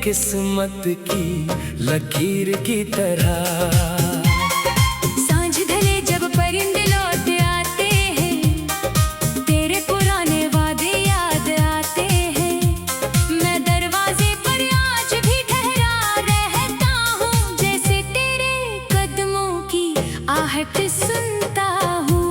किस्मत की लकीर की तरह। सांझ ढले जब परिंदे लौट आते हैं, तेरे पुराने वादे याद आते हैं। मैं दरवाजे पर आज भी ठहरा रहता हूँ, जैसे तेरे कदमों की आहट सुनता हूँ।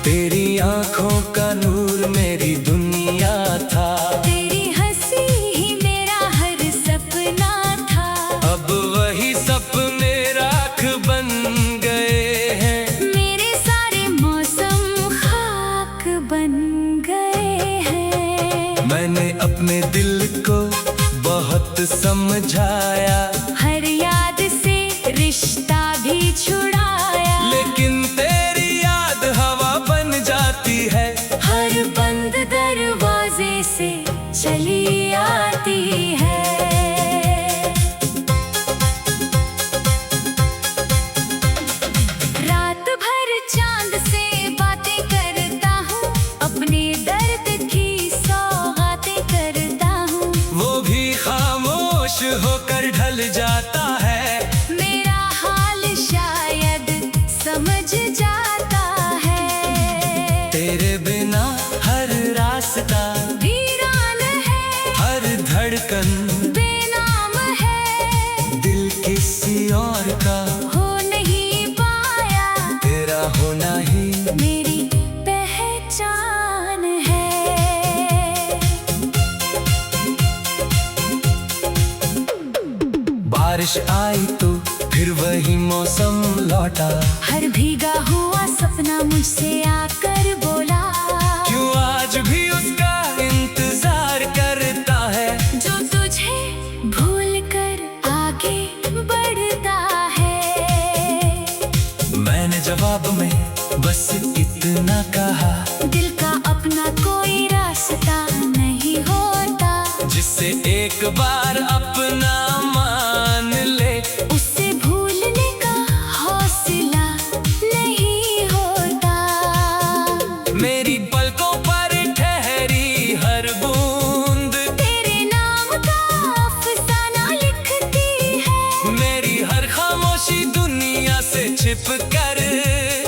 तेरी आंखों का नूर मेरी दुनिया था, तेरी हंसी ही मेरा हर सपना था। अब वही सपने राख बन गए हैं, मेरे सारे मौसम खाक बन गए हैं। मैंने अपने दिल को बहुत समझाया, हर याद से रिश्ता भी छुड़ाया, लेकिन तेरी याद हवा बन जाती है। हर बंद दरवाजे से चली आती है। रात भर चांद से बातें करता हूँ, अपने दर्द की सौगातें करता हूँ। वो भी खामोश होकर ढल जाता है, मेरा हाल शायद समझ जाता है। तेरे बिना हर रास्ता वीरान है, हर धड़कन बेनाम है। दिल किसी और का हो नहीं पाया, तेरा होना ही मेरी पहचान है। बारिश आई तो फिर वही मौसम लौटा, हर भीगा हुआ सपना मुझसे आकर बोला, क्यों आज भी उसका इंतजार करता है। जो तुझे भूल कर आगे बढ़ता है। मैंने जवाब में बस इतना कहा, दिल का अपना कोई रास्ता नहीं होता, जिससे एक बार अपना मान ले, उससे भूलने का हौसला नहीं होता। मेरी पलकों पर ठहरी हर बूंद तेरे नाम का अफसाना लिखती है, मेरी हर खामोशी दुनिया से छिप कर,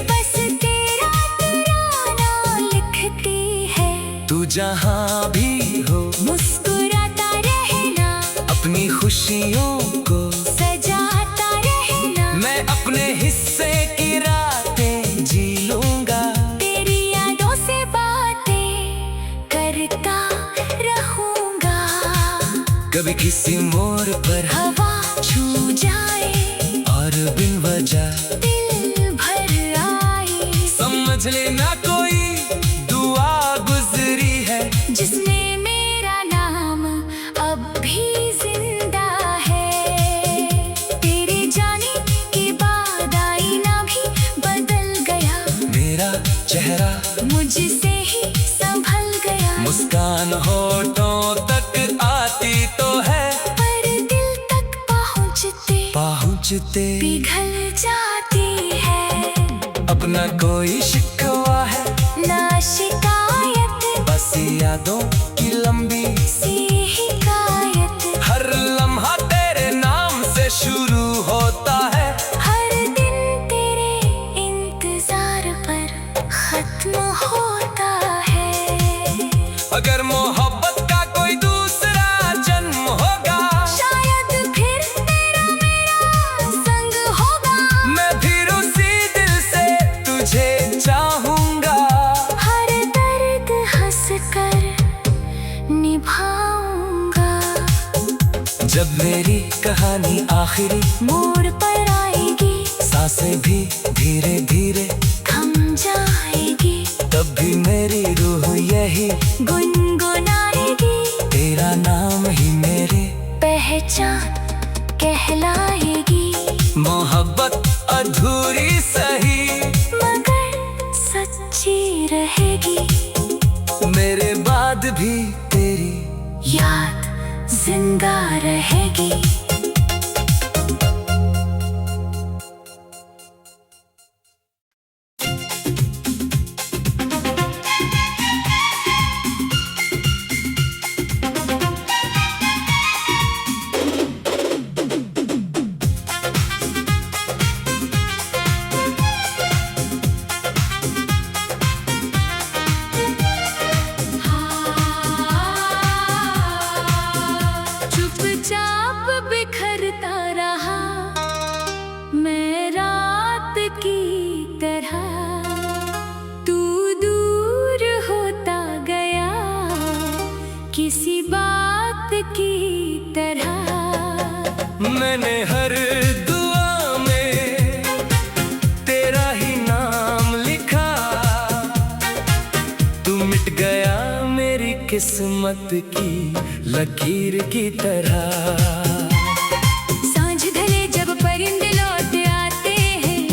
बस तेरा तराना लिखती है। तू जहाँ भी हो मुस्कुराता रहना, अपनी खुशियों को सजाता रहना। मैं अपने हिस्से की रातें जी लूंगा, तेरी यादों से बातें करता रहूंगा। कभी किसी मोड़ पर हवा छू जाए और बिन वजह दिल भर आई, समझ लेना कोई दुआ गुजरी है, जिसमें मेरा नाम अब भी जिंदा है। तेरे जाने के बाद आईना भी बदल गया, मेरा चेहरा मुझसे ही संभल गया। मुस्कान होठों तक आती तो है, पर दिल तक पहुँचते पिघल जाती है। अपना कोई शिकवा है ना शिकायत, बस यादों की लंबी सी हिकायत। हर लम्हा तेरे नाम से शुरू होता है, हर दिन तेरे इंतजार पर खत्म होता है। अगर मोहब्बत का कोई दूसरा जन्म होगा, शायद फिर तेरा मेरा संग होगा। मैं फिर उसी दिल से तुझे चाहूंगा, हर दर्द हंस कर निभाऊंगा। जब मेरी कहानी आखिरी मोड़ पर आएगी, सांसें भी धीरे धीरे थम जाएगी, तब भी मेरी रूह यही गुनगुनाएगी। तेरा नाम ही मेरे पहचान कहलाएगी, मोहब्बत अधूरी सही मगर सच्ची रहेगी। मेरे बाद भी तेरी याद जिंदा रहेगी। मैंने हर दुआ में तेरा ही नाम लिखा। तू मिट गया मेरी किस्मत की लकीर की तरह। सांझ ढले जब परिंदे लौट आते हैं,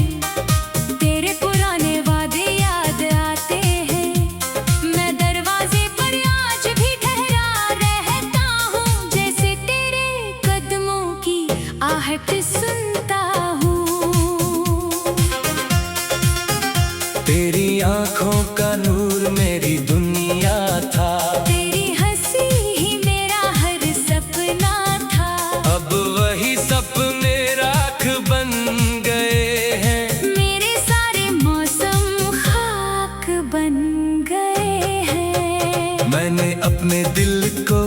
तेरे पुराने वादे याद आते हैं। मैं दरवाजे पर आज भी ठहरा रहता हूँ, जैसे तेरे कदमों की आहट सुनता हूँ। तेरी आंखों का नूर मेरी दुनिया था, तेरी हंसी ही मेरा हर सपना था। अब वही सपने राख बन गए हैं। मेरे सारे मौसम खाक बन गए हैं। मैंने अपने दिल को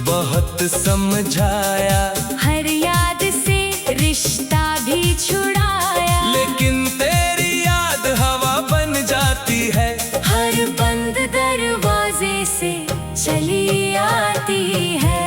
बहुत समझाया, हर याद से रिश्ता भी छुड़ाया, लेकिन तेरी याद हवा बन जाती है। हर बंद दरवाजे से चली आती है।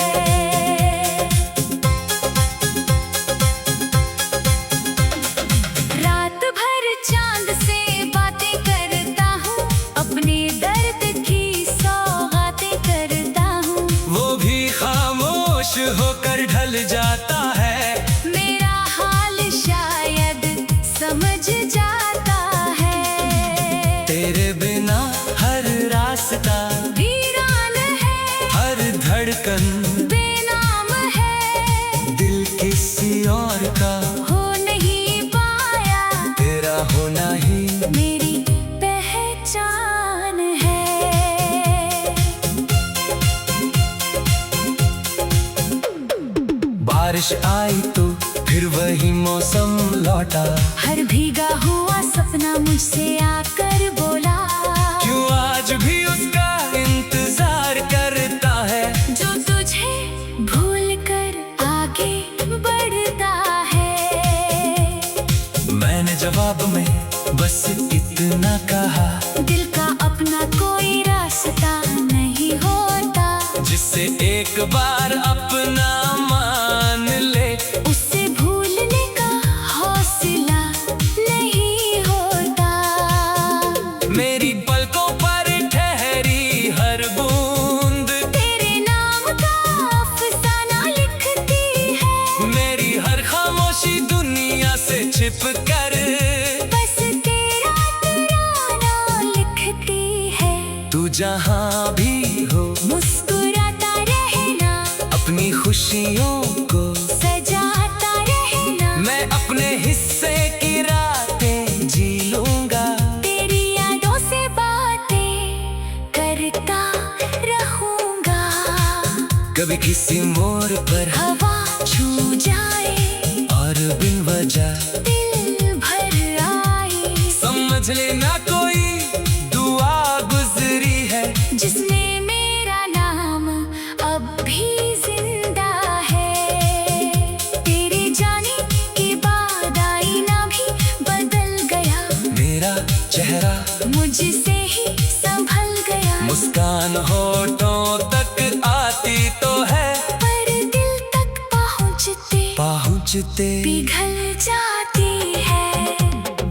रात भर चांद से बातें करता हूँ, अपने दर्द की सौगातें करता हूँ। वो भी खामोश होकर ढल जाता है। मेरा हाल शायद समझ जाता है। तेरे बिना हर रास्ता वीरान है, हर धड़कन बेनाम है। दिल किसी और का हो नहीं पाया, तेरा होना ही मेरी पहचान है। बारिश आई तो फिर वही मौसम लौटा। हर भीगा हुआ सपना मुझसे आकर बोला, क्यों आज भी उसका इंतजार करता है। जो तुझे भूल कर आगे बढ़ता है। मैंने जवाब में बस इतना कहा, दिल का अपना कोई रास्ता नहीं होता, जिससे एक बार अपना मान ले। उससे भूलने का हौसला नहीं होता। मेरी पलकों पर ठहरी हर बूंद तेरे नाम का अफसाना लिखती है। मेरी हर खामोशी दुनिया से छिप कर बस तेरा तराना लिखती है। तू जहाँ भी हो मुस्कुराता रहना, अपनी खुशियों को सजाता रहना। मैं अपने हिस्से की रातें जी लूंगा। तेरी यादों से बातें करता रहूंगा। कभी किसी मोड़ पर हवा छू जाए और बिन वजह दिल भर आए, समझ लेना कोई दुआ गुजरी है, जिसमें मेरा नाम अब भी जिंदा है। तेरे जाने के बाद आईना भी बदल गया, मेरा चेहरा मुझसे ही संभल गया। मुस्कान होठों तक आती तो है, पर दिल तक पहुँचते पिघल जाती है।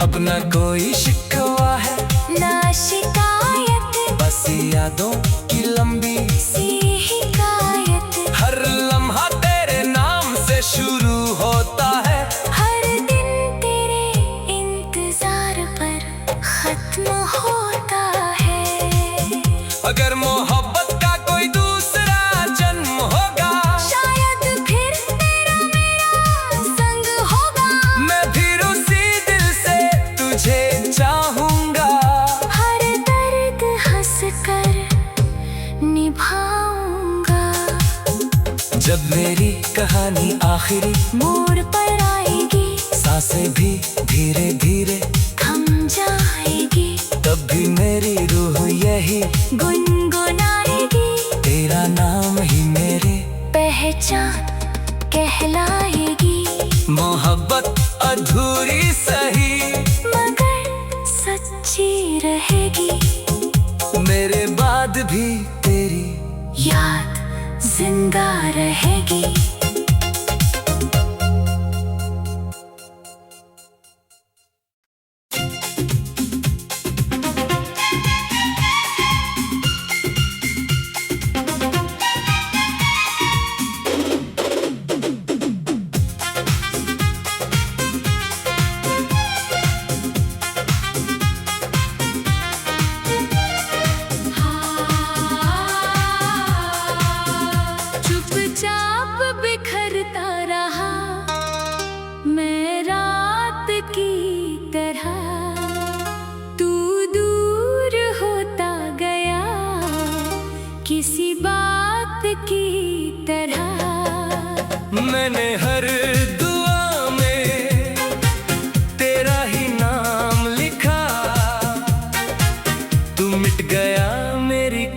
अब न कोई शिकवा है ना शिकायत, बस यादों की लंबी सी हिकायत। हर लम्हा तेरे नाम से शुरू होता है। हर दिन तेरे इंतजार पर खत्म होता है। अगर मोहब्बत का कोई दूसरा जन्म होगा, शायद फिर तेरा मेरा संग होगा। मैं फिर उसी दिल से तुझे चाहूंगा। हर दर्द हंस कर निभाऊंगा। जब मेरी कहानी आखिरी मोड़ पर आएगी, सांसें भी धीरे धीरे थम जाएगी, तब भी मेरी रूह यही गुनगुनाएगी। तेरा नाम ही मेरी पहचान कहलाएगी। मोहब्बत अधूरी सही मगर सच्ची रहेगी। मेरे बाद भी तेरी याद जिंदा रहेगी।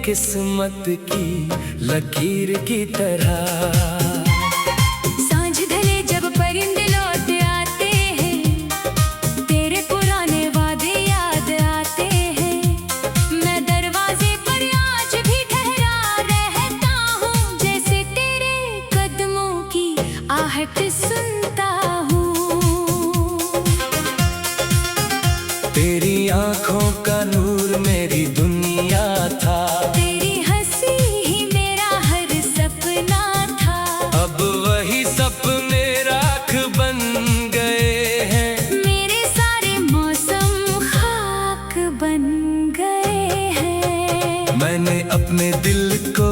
किस्मत की लकीर की तरह। सांझ ढले जब परिंदे लौट आते हैं, तेरे पुराने वादे याद आते हैं। मैं दरवाजे पर आज भी ठहरा रहता हूँ, जैसे तेरे कदमों की आहट सुनता हूँ। तेरी आंखों का नूर मेरी दुनिया था, तेरी हंसी ही मेरा हर सपना था। अब वही सपने राख बन गए हैं, मेरे सारे मौसम खाक बन गए हैं। मैंने अपने दिल को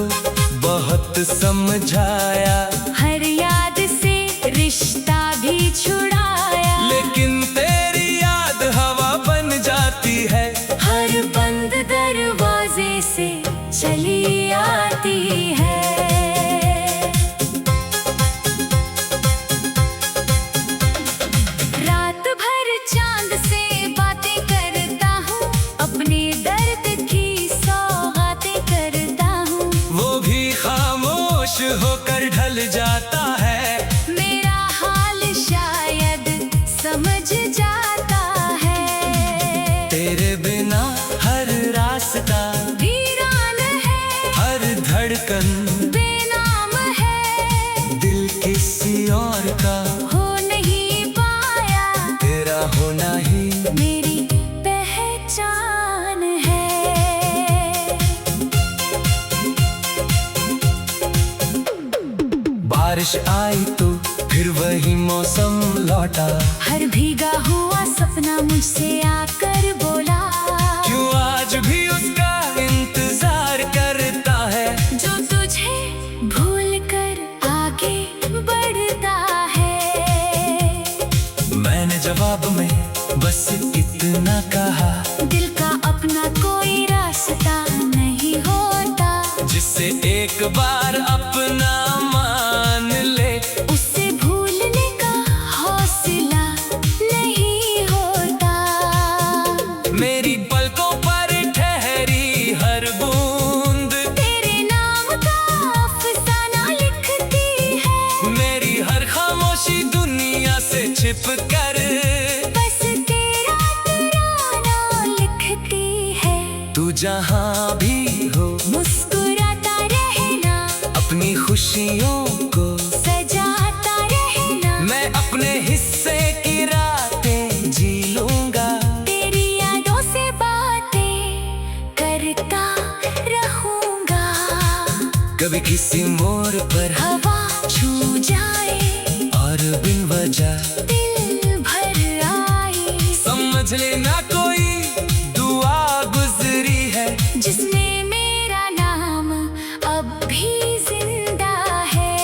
बहुत समझाया, हर याद से रिश्ता भी छुड़ाया, लेकिन तेरी याद हवा बन जाती है। हर बंद दरवाजे से चली आती है। रात भर चांद से बातें करता हूँ, अपने दर्द की सौगातें करता हूँ। वो भी खामोश होकर ढल जाता है, मेरा हाल शायद समझ जाता है। तेरे बिना हर रास्ता वीरान है, हर धड़कन बेनाम है। दिल किसी और का हो नहीं पाया, तेरा होना ही मेरी पहचान है। बारिश आई तो फिर वही मौसम लौटा, हर भीगा हुआ सपना मुझसे आकर बोला, क्यों आज भी उसका इंतजार करता है, जो तुझे भूल कर आगे बढ़ता है। मैंने जवाब में बस इतना कहा, दिल का अपना कोई रास्ता नहीं होता, जिससे एक बार अपना मान ले, उससे भूलने का हौसला नहीं होता। मेरी पलकों पर ठहरी हर बूंद तेरे नाम का अफसाना लिखती है, मेरी हर खामोशी दुनिया से छिप कर, बस तेरा तराना लिखती है। तू जहाँ भी हो मुस्कुराता रहना, अपनी खुशियों को सजाता रहना। मैं अपने हिस्से की रातें जी लूंगा, तेरी यादों से बातें करता रहूंगा। कभी किसी मोड़ पर हवा छू जाए और बिन वजह दिल भर आए, समझ लेना कोई दुआ गुजरी है, जिसने मेरा नाम अब भी जिंदा है।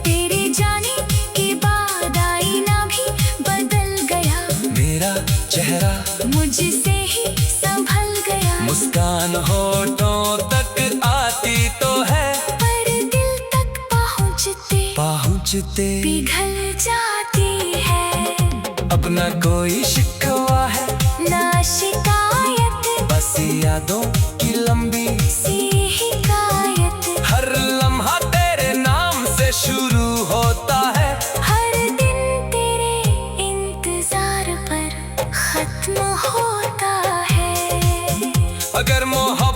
तेरे जाने के बाद आईना भी बदल गया, मेरा चेहरा मुझसे ही संभल गया। मुस्कान होठों तक आती तो है, पर दिल तक पहुँचते पिघल जाती है। अपना कोई शिकवा है ना शिकायत, बस यादों की लंबी सी हिकायत। हर लम्हा तेरे नाम से शुरू होता है, हर दिन तेरे इंतजार पर खत्म होता है। अगर मोहब्बत